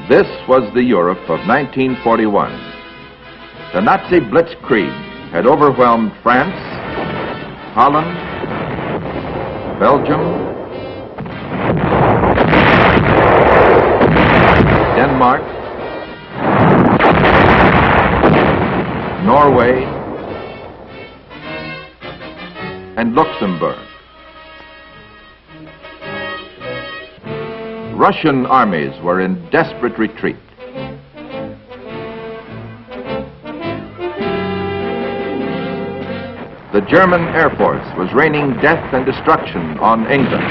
This was the Europe of 1941. The Nazi blitzkrieg had overwhelmed France, Holland, Belgium, Denmark, Norway, and Luxembourg. Russian armies were in desperate retreat. The German Air Force was raining death and destruction on England.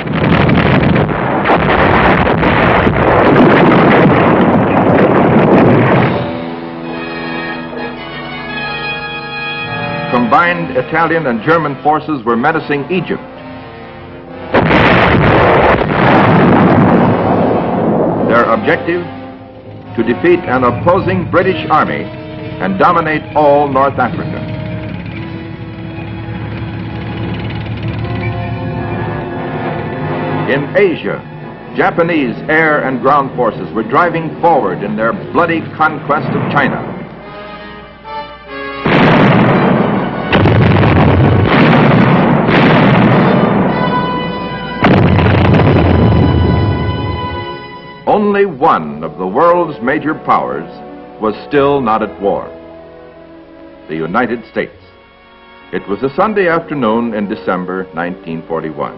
Combined Italian and German forces were menacing Egypt. Their objective, to defeat an opposing British army and dominate all North Africa. In Asia, Japanese air and ground forces were driving forward in their bloody conquest of China. Only one of the world's major powers was still not at war: the United States. It was a Sunday afternoon in December 1941,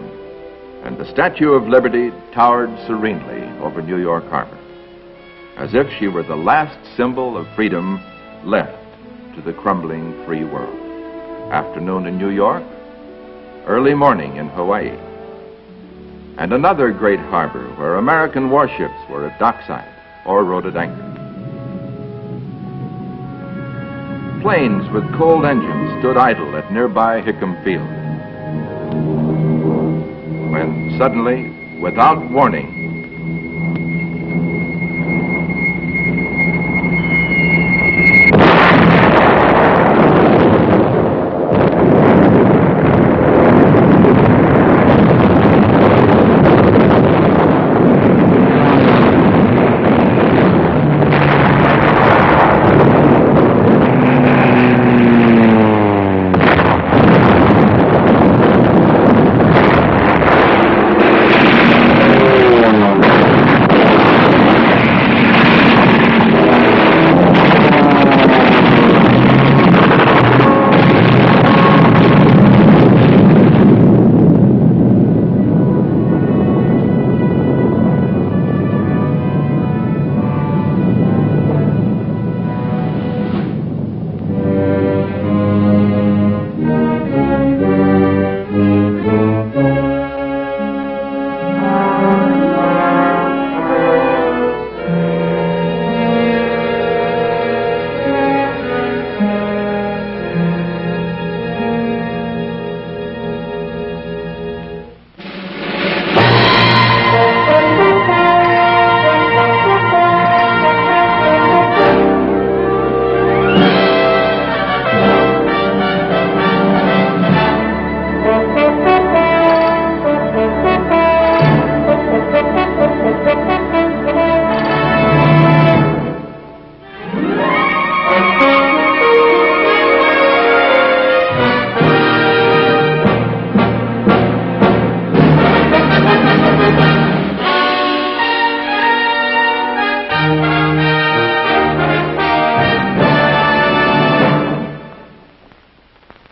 and the Statue of Liberty towered serenely over New York Harbor, as if she were the last symbol of freedom left to the crumbling free world. Afternoon in New York, early morning in Hawaii, and another great harbor where American warships were at dockside or rode at anchor. Planes with cold engines stood idle at nearby Hickam Field, when suddenly, without warning,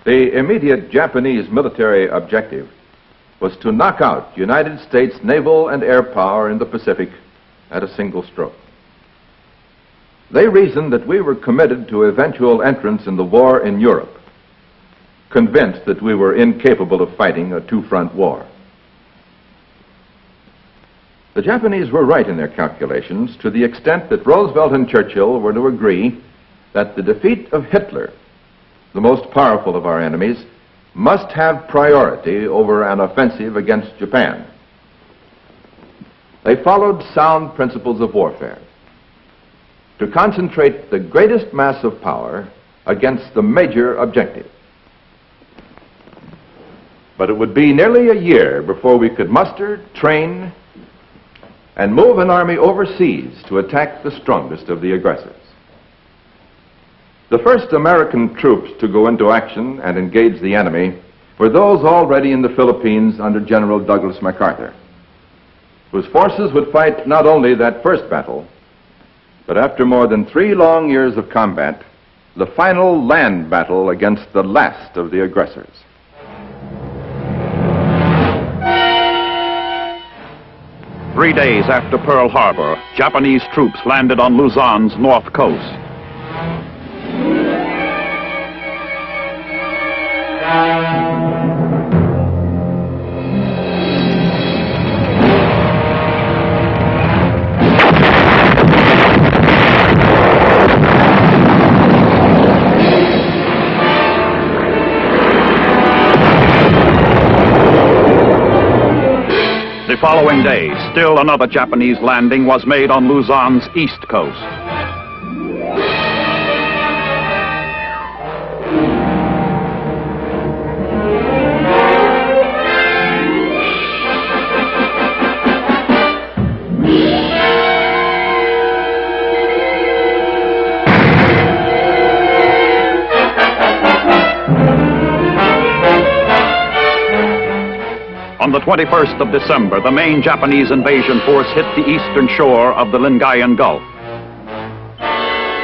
the immediate Japanese military objective was to knock out United States naval and air power in the Pacific at a single stroke. They reasoned that we were committed to eventual entrance in the war in Europe, convinced that we were incapable of fighting a two-front war. The Japanese were right in their calculations to the extent that Roosevelt and Churchill were to agree that the defeat of Hitler, the most powerful of our enemies, must have priority over an offensive against Japan. They followed sound principles of warfare to concentrate the greatest mass of power against the major objective. But it would be nearly a year before we could muster, train, and move an army overseas to attack the strongest of the aggressors. The first American troops to go into action and engage the enemy were those already in the Philippines under General Douglas MacArthur, whose forces would fight not only that first battle, but after more than 3 long years of combat, the final land battle against the last of the aggressors. Three days after Pearl Harbor, Japanese troops landed on Luzon's north coast. The following day, still another Japanese landing was made on Luzon's east coast. On the 21st of December, the main Japanese invasion force hit the eastern shore of the Lingayen Gulf.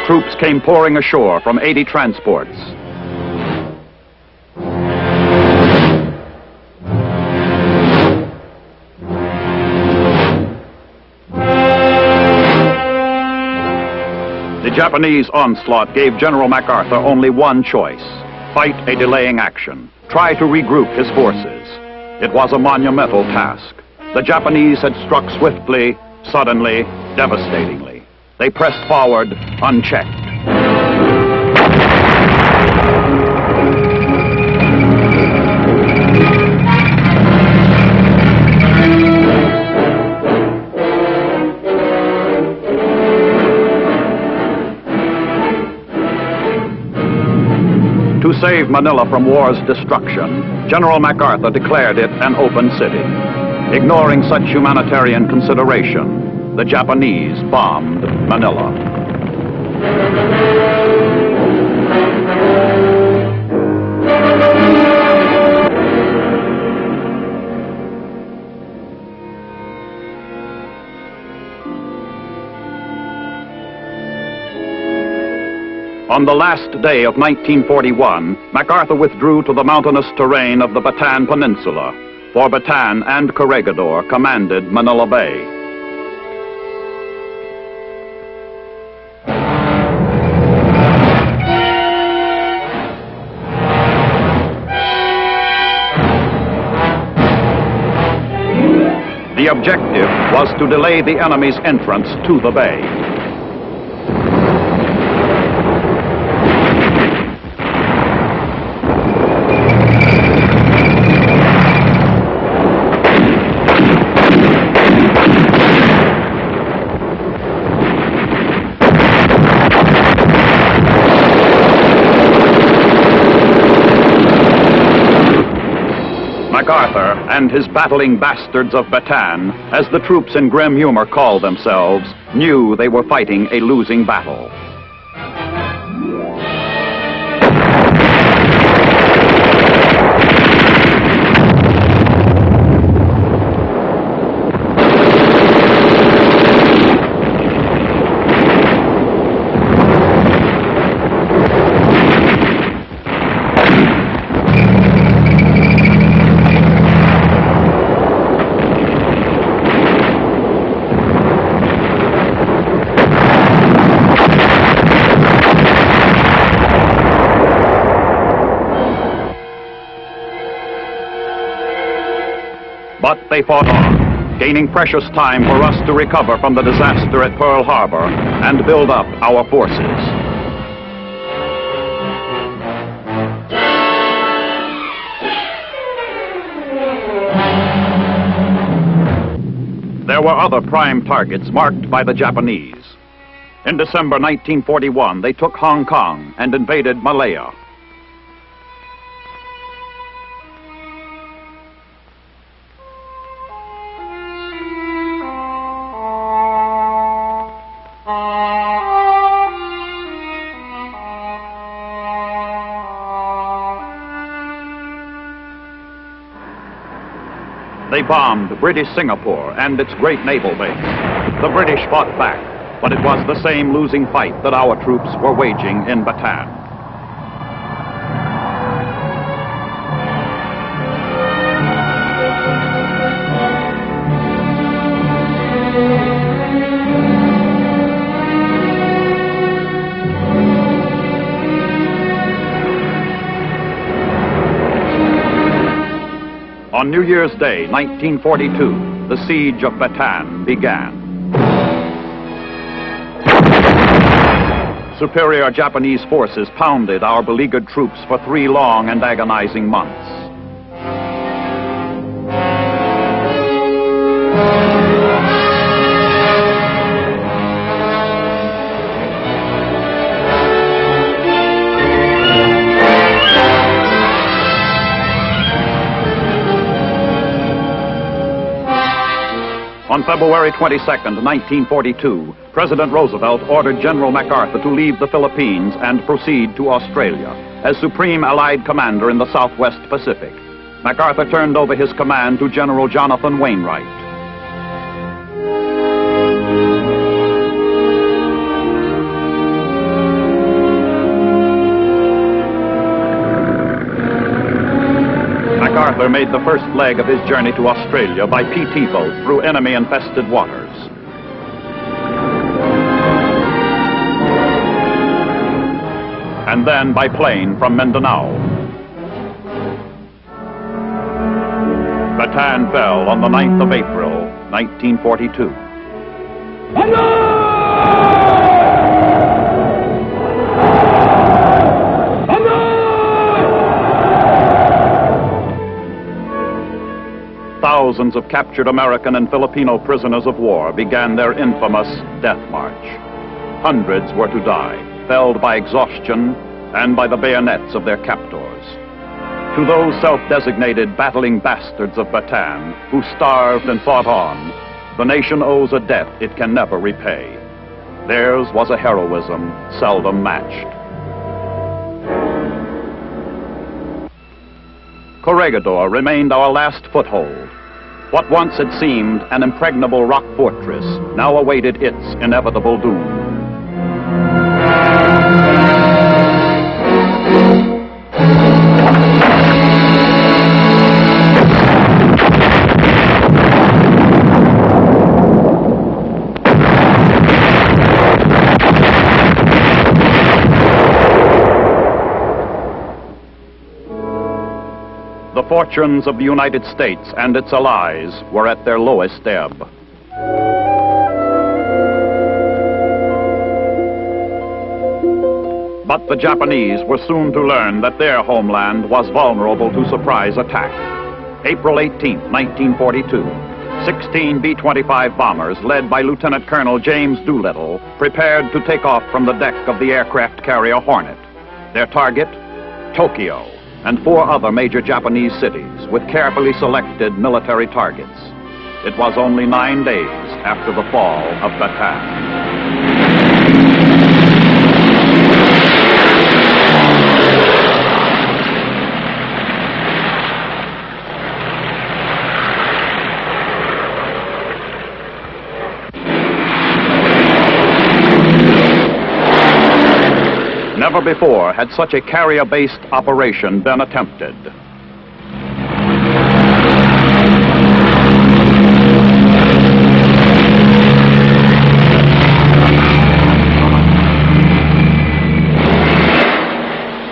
Troops came pouring ashore from 80 transports. The Japanese onslaught gave General MacArthur only one choice: fight a delaying action, try to regroup his forces. It was a monumental task. The Japanese had struck swiftly, suddenly, devastatingly. They pressed forward unchecked. To save Manila from war's destruction, General MacArthur declared it an open city. Ignoring such humanitarian consideration, the Japanese bombed Manila. On the last day of 1941, MacArthur withdrew to the mountainous terrain of the Bataan Peninsula, for Bataan and Corregidor commanded Manila Bay. The objective was to delay the enemy's entrance to the bay. MacArthur and his battling bastards of Bataan, as the troops in grim humor called themselves, knew they were fighting a losing battle. But they fought on, gaining precious time for us to recover from the disaster at Pearl Harbor and build up our forces. There were other prime targets marked by the Japanese. In December 1941, they took Hong Kong and invaded Malaya. They bombed British Singapore and its great naval base. The British fought back, but it was the same losing fight that our troops were waging in Bataan. On New Year's Day, 1942, the siege of Bataan began. Superior Japanese forces pounded our beleaguered troops for 3 long and agonizing months. On February 22, 1942, President Roosevelt ordered General MacArthur to leave the Philippines and proceed to Australia as Supreme Allied Commander in the Southwest Pacific. MacArthur turned over his command to General Jonathan Wainwright. MacArthur made the first leg of his journey to Australia by PT boat through enemy-infested waters. And then by plane from Mindanao. Bataan fell on the 9th of April, 1942. Thousands of captured American and Filipino prisoners of war began their infamous death march. Hundreds were to die, felled by exhaustion and by the bayonets of their captors. To those self-designated battling bastards of Bataan, who starved and fought on, the nation owes a debt it can never repay. Theirs was a heroism seldom matched. Corregidor remained our last foothold. What once had seemed an impregnable rock fortress now awaited its inevitable doom. The fortunes of the United States and its allies were at their lowest ebb. But the Japanese were soon to learn that their homeland was vulnerable to surprise attack. April 18, 1942, 16 B-25 bombers led by Lieutenant Colonel James Doolittle prepared to take off from the deck of the aircraft carrier Hornet. Their target, Tokyo, and 4 other major Japanese cities with carefully selected military targets. It was only 9 days after the fall of Bataan. Never before had such a carrier-based operation been attempted.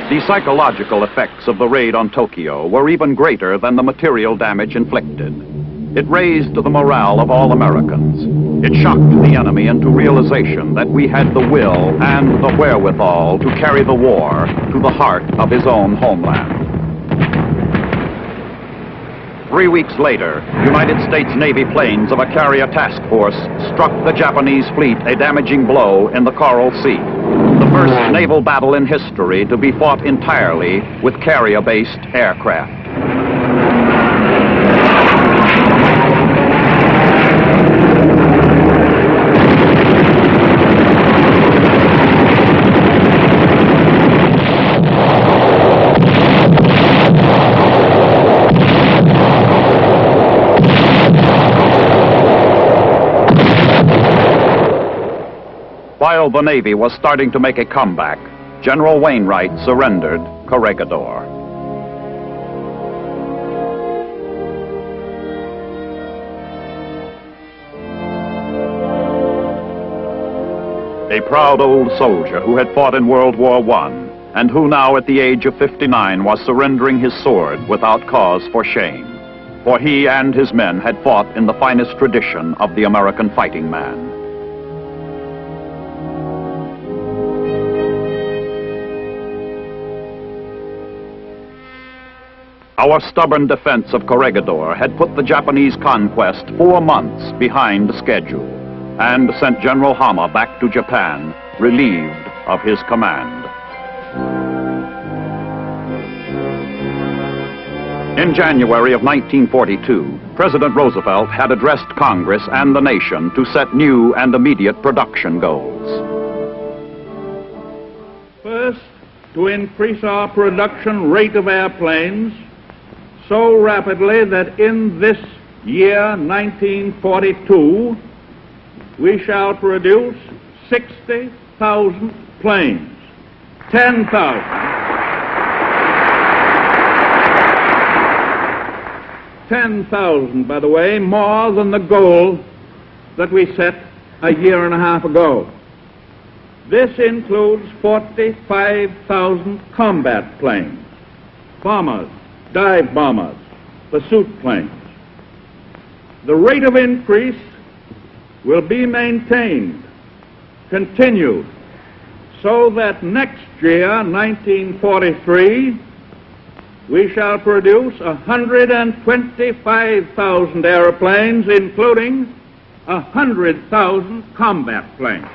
The psychological effects of the raid on Tokyo were even greater than the material damage inflicted. It raised the morale of all Americans. It shocked the enemy into realization that we had the will and the wherewithal to carry the war to the heart of his own homeland. 3 weeks later, United States Navy planes of a carrier task force struck the Japanese fleet a damaging blow in the Coral Sea. The first naval battle in history to be fought entirely with carrier-based aircraft. While the Navy was starting to make a comeback, General Wainwright surrendered Corregidor. A proud old soldier who had fought in World War I and who now at the age of 59 was surrendering his sword without cause for shame. For he and his men had fought in the finest tradition of the American fighting man. Our stubborn defense of Corregidor had put the Japanese conquest 4 months behind schedule and sent General Hama back to Japan, relieved of his command. In January of 1942, President Roosevelt had addressed Congress and the nation to set new and immediate production goals. First, to increase our production rate of airplanes so rapidly that in this year, 1942, we shall produce 60,000 planes. 10,000, by the way, more than the goal that we set a year and a half ago. This includes 45,000 combat planes, bombers, dive bombers, pursuit planes. The rate of increase will be maintained, continued, so that next year, 1943, we shall produce 125,000 airplanes, including 100,000 combat planes.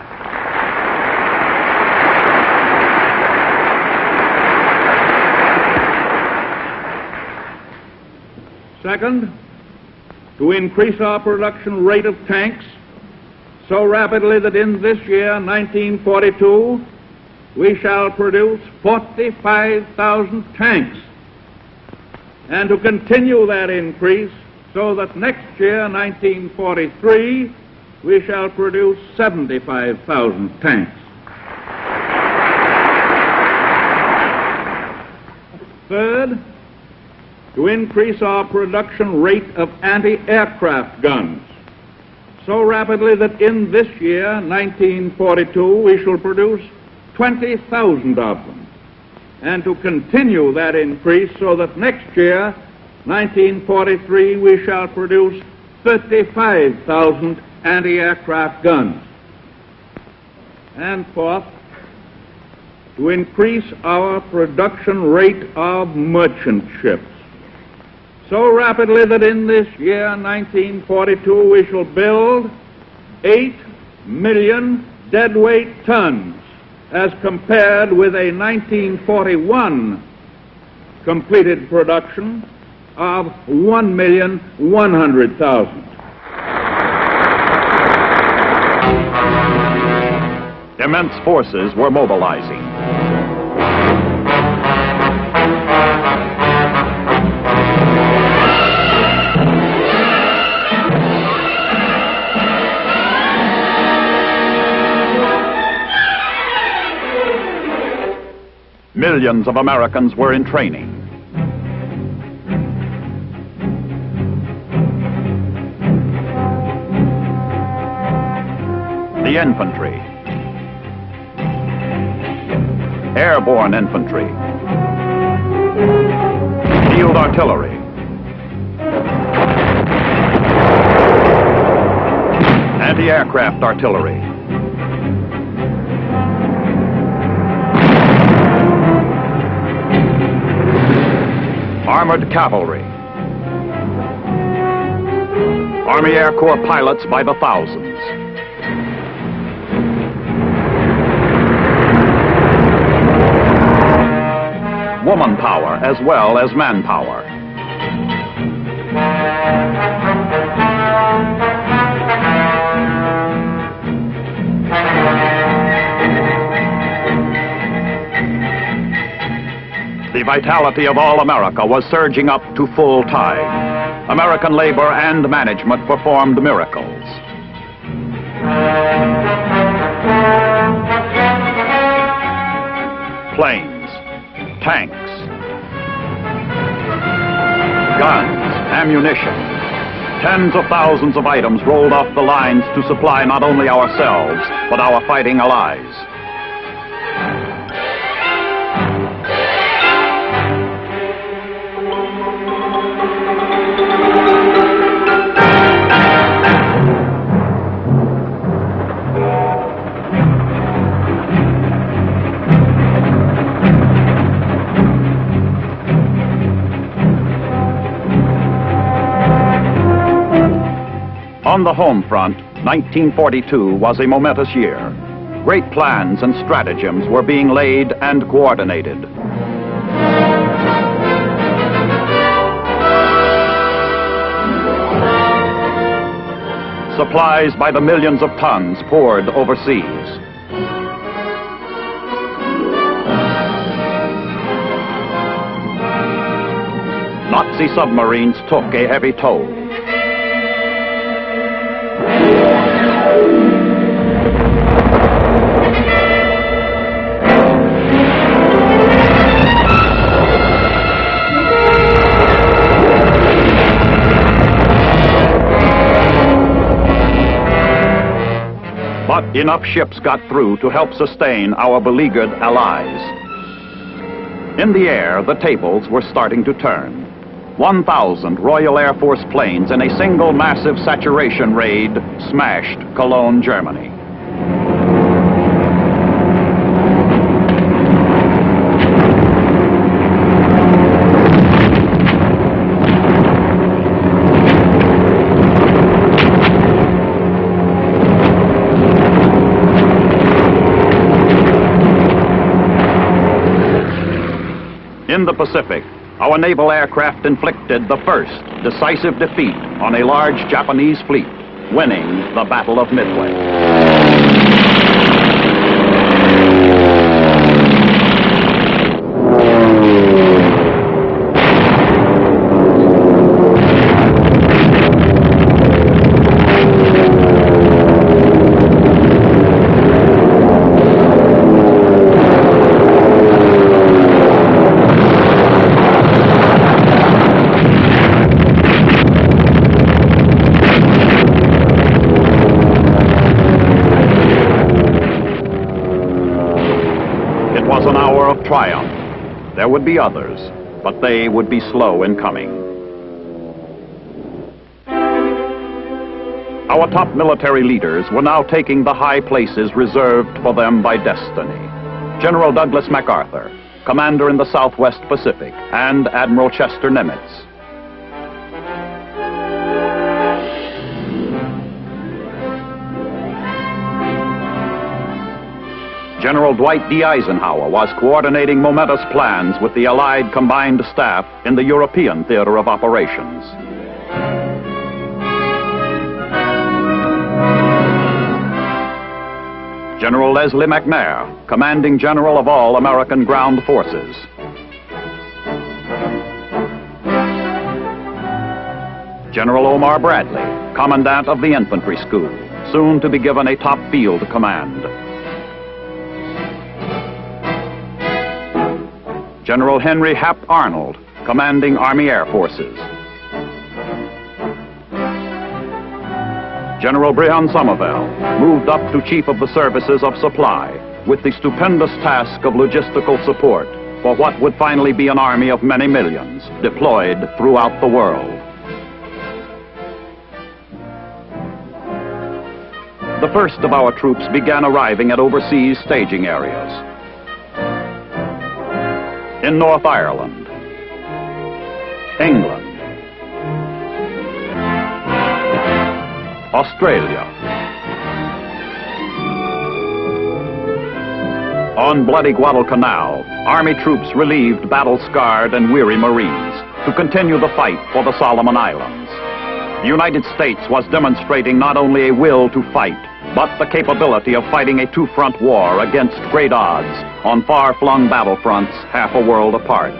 Second, to increase our production rate of tanks so rapidly that in this year, 1942, we shall produce 45,000 tanks, and to continue that increase so that next year, 1943, we shall produce 75,000 tanks. Third, to increase our production rate of anti-aircraft guns so rapidly that in this year, 1942, we shall produce 20,000 of them, and to continue that increase so that next year, 1943, we shall produce 35,000 anti-aircraft guns. And fourth, to increase our production rate of merchant ships so rapidly that in this year, 1942, we shall build 8 million deadweight tons as compared with a 1941 completed production of 1,100,000. Immense forces were mobilizing. Millions of Americans were in training. The infantry, airborne infantry, field artillery, anti-aircraft artillery, armored cavalry, Army Air Corps pilots by the thousands, woman power as well as manpower. The vitality of all America was surging up to full tide. American labor and management performed miracles. planes, tanks, guns, ammunition. Tens of thousands of items rolled off the lines to supply not only ourselves, but our fighting allies. On the home front, 1942 was a momentous year. Great plans and stratagems were being laid and coordinated. Supplies by the millions of tons poured overseas. Nazi submarines took a heavy toll. But enough ships got through to help sustain our beleaguered allies. In the air, the tables were starting to turn. 1,000 Royal Air Force planes in a single massive saturation raid smashed Cologne, Germany. In the Pacific, our naval aircraft inflicted the first decisive defeat on a large Japanese fleet, winning the Battle of Midway. Triumph. There would be others, but they would be slow in coming. Our top military leaders were now taking the high places reserved for them by destiny. General Douglas MacArthur, commander in the Southwest Pacific, and Admiral Chester Nimitz. General Dwight D. Eisenhower was coordinating momentous plans with the Allied combined staff in the European theater of operations. General Leslie McNair, commanding general of all American ground forces. General Omar Bradley, commandant of the infantry school, soon to be given a top field command. General Henry Hap Arnold, commanding Army Air Forces. General Brehon Somervell moved up to Chief of the Services of Supply with the stupendous task of logistical support for what would finally be an army of many millions deployed throughout the world. The first of our troops began arriving at overseas staging areas. In North Ireland, England, Australia. On bloody Guadalcanal, Army troops relieved battle-scarred and weary Marines to continue the fight for the Solomon Islands. The United States was demonstrating not only a will to fight, but the capability of fighting a two-front war against great odds on far-flung battlefronts half a world apart.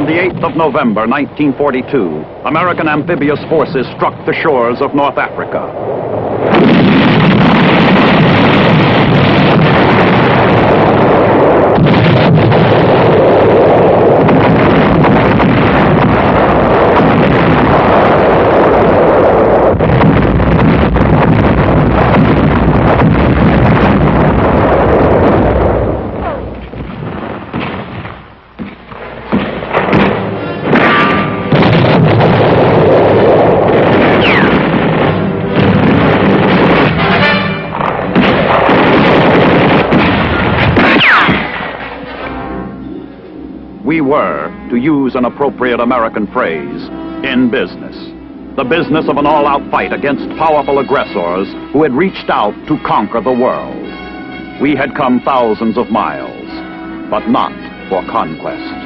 the 8th of November, 1942, American amphibious forces struck the shores of North Africa. We were, to use an appropriate American phrase, in business. The business of an all-out fight against powerful aggressors who had reached out to conquer the world. We had come thousands of miles, but not for conquest.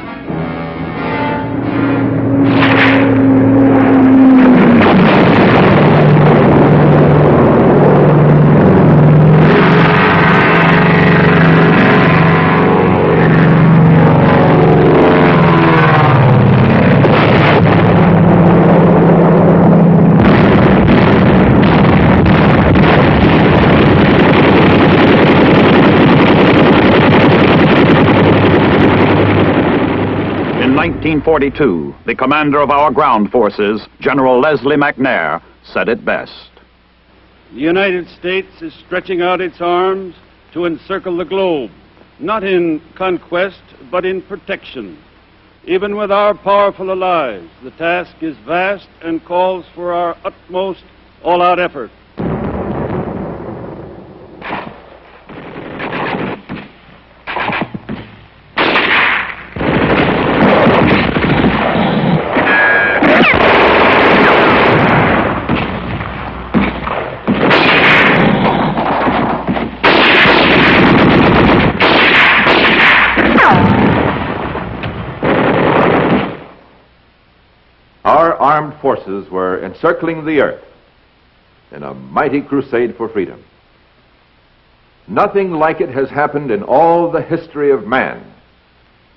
In 1942, the commander of our ground forces, General Leslie McNair, said it best. The United States is stretching out its arms to encircle the globe, not in conquest, but in protection. Even with our powerful allies, the task is vast and calls for our utmost all-out effort. Our armed forces were encircling the earth in a mighty crusade for freedom. Nothing like it has happened in all the history of man.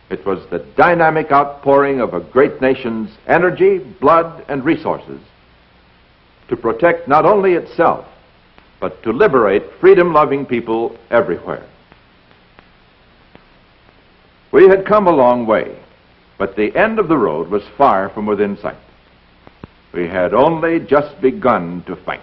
It was the dynamic outpouring of a great nation's energy, blood, and resources to protect not only itself, but to liberate freedom-loving people everywhere. We had come a long way, but the end of the road was far from within sight. We had only just begun to fight.